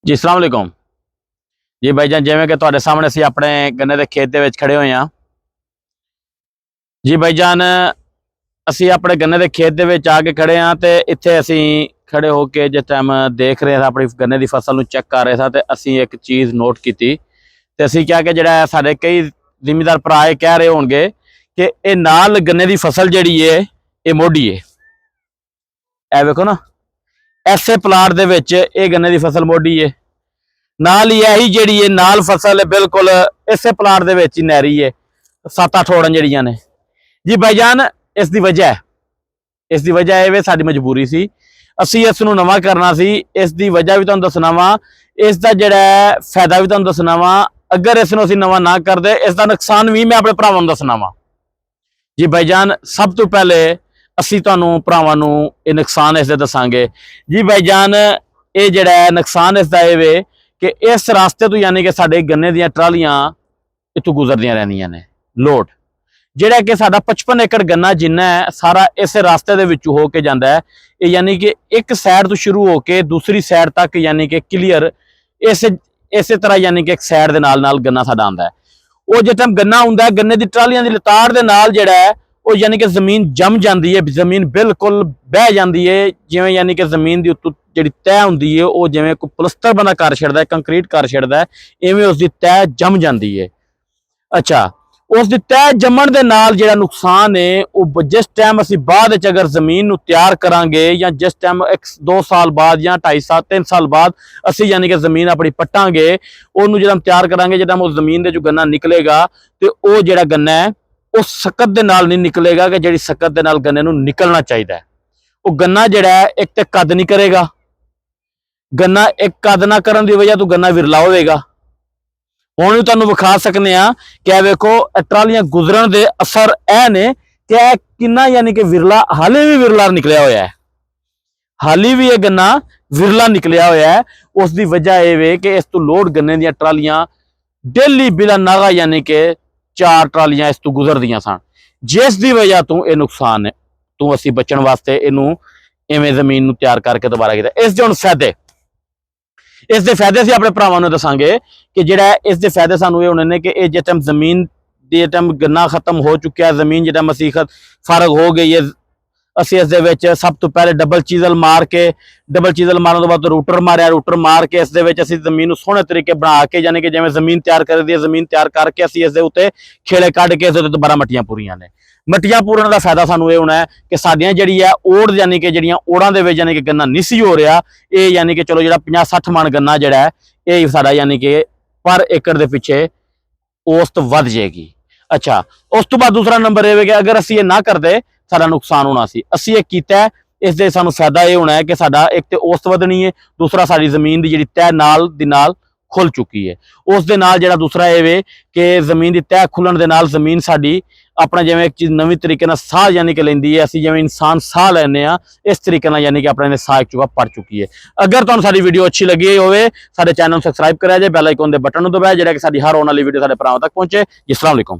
जी अस्सलाम वालेकुम जी भाईजान, जिवें कि तुहाडे सामने असीं अपने गन्ने दे खेत दे विच खड़े होए हां। जी भाईजान, असीं अपने गन्ने दे खेत दे विच आके खड़े हां ते इत्थे असीं खड़े हो के जिस टाइम देख रहे थे अपनी गन्ने दी फसल नूं चैक कर रहे थे ते असीं एक चीज़ नोट कीती ते असीं क्या कि जिहड़ा साडे कई जिमीदार भरा ये कह रहे होणगे कि ये नाल गन्ने दी फसल जिहड़ी है ये मोडी है। ए वेखो ना, ऐसे प्लाट दे विच ये गन्ने दी फसल मोडी है। नाल ही यही जिहड़ी है नाल फसल है बिल्कुल इसे प्लाट दे विच ही नैरी है। 7-8 ओड़ां जिहड़ियां ने जी भाईजान, इसकी वजह है वे साडी मजबूरी सी। असीं इस नूं नवां करना सी। इसकी वजह भी तुहानूं दसना वा, इसका जिहड़ा फायदा भी तुहानूं दसना वा। अगर इस नूं असीं नवां ना करदे इसका नुकसान भी मैं अपने भरावां नूं दसना वा। जी भाईजान, सब तो पहले असीं तुहानूं भरावां नूं ये नुकसान इसदे दसांगे। जी भाईजान, ये जिहड़ा नुकसान इसदा ये वे कि इस रास्ते तो यानी कि साडे गन्ने दीयां ट्रालियां इत्थों गुजरदियां रहिंदियां ने लोड, जिहड़ा कि साडा 55 एकड़ गन्ना जिन्ना है सारा इस रास्ते दे विचों हो के जांदा है। ये यानी कि एक साइड तो शुरू हो के दूसरी साइड तक यानी कि क्लीयर इस तरह यानी कि एक साइड दे नाल नाल गन्ना साडा आंदा है। वो जिस टाइम गन्ना हुंदा है, गन्ने दी ट्रालियां दी लताड़ दे नाल जिहड़ा है वो यानी कि जमीन जम जाती है, जमीन बिल्कुल बह जाती है। जिवें यानी कि जमीन की उत्तों जिहड़ी तह हुंदी है वो जिवें कोई पलस्तर बंदा कर छड्डदा है, कंक्रीट कर छड्डदा है, इवें उसकी तह जम जाती है। अच्छा, उसकी तह जमण दे नाल जिहड़ा नुकसान है वो जिस टाइम असीं बाद विच अगर जमीन नूं तैयार करांगे या जिस टाइम 1-2 साल बाद या 2.5 साल 3 साल बाद असीं यानी कि जमीन अपनी पट्टांगे, उहनूं जिहड़ा तैयार करांगे, जिहड़ा उस जमीन दे जो गन्ना निकलेगा ते वो जिहड़ा गन्ना है वो सकत दे नाल नहीं निकलेगा कि जिहड़ी सकत दे नाल गन्ने नूं निकलना चाहिदा है। वो गन्ना जिहड़ा है एक ते कद नहीं करेगा, गन्ना एक कद ना करन दी वजह तो गन्ना विरला होवेगा। हुण भी तुहानूं विखा सकने आ कि वेखो ट्रालियां गुजरन दे असर ए ने कि किन्ना यानी कि विरला हाले भी विरला निकलिया होया है, हाली भी ये गन्ना विरला निकलिया होया है। उसकी वजह यह वे कि इस तो लोड गन्ने दीयां ट्रालियां डेली बिला नागा यानी कि 4 ट्रालियां इस तो गुजरदियां सन, जिस दी वजह तो यह नुकसान है तो असीं बचण वास्ते इनू इवें जमीन नूं तैयार करके दोबारा कीता। इस दे हुण फायदे, इस दे फायदे असीं अपने भरावां नूं दसांगे कि जिहड़ा इस दे फायदे सानूं ये होने ने कि ये जिस टाइम जमीन जिस टाइम गन्ना खत्म हो चुका है, जमीन जिस टाइम असीं फारग हो गई है, असीं इस दे विच सब तो पहले डबल चीजल मार के, डबल चीजल मारन तो बाद रूटर मारिया, रूटर मार के इस दे विच असीं जमीन नूं सोहणे तरीके बना के यानी कि जिवें जमीन तैयार कर दी है, जमीन तैयार करके असीं इस दे उत्ते खेड़े कढ के इस दे उत्ते दोबारा मट्टियां पूरीਆਂ ने। मट्टियां पूरन का फायदा सानूं ये होना है कि साडियां जिहड़ी है ओड़ यानी कि जिहड़ियां ओड़ां दे विच यानी कि गन्ना नहीं सी हो रहा, ये यानी कि चलो जिहड़ा 50-60 मन गन्ना जिहड़ा है ये साडा यानी कि पर एकड़ दे पिछे औसत वध जाएगी। अच्छा, उस तो बाद दूसरा नंबर ये कि अगर असीं ये ना करते साडा नुकसान होना सी। असीं ये कीता है, इस दे सानूं फायदा ये होना है कि साडा एक तो औसत वधनी है, दूसरा साडी जमीन दी जिहड़ी तह नाल दी नाल खुल चुकी है। उस दे नाल जिहड़ा दूसरा ये वे कि जमीन की तह खुलण दे नाल जमीन साडी अपना जिवें एक चीज़ नवीं तरीके नाल साह यानी कि लैंदी है, असीं जिवें इंसान साह लैंदे आ इस तरीके नाल यानी कि अपने साह एक चुका पड़ चुकी है। अगर तुहानूं साडी वीडियो अच्छी लगी होवे साडे चैनल नूं सबसक्राइब करिया जे, बैल आइकन दे बटन नूं दबाया जिहड़ा कि साडी हर आउण वाली वीडियो साडे भरावां तक पहुंचे। जी अस्सलाम वालेकुम।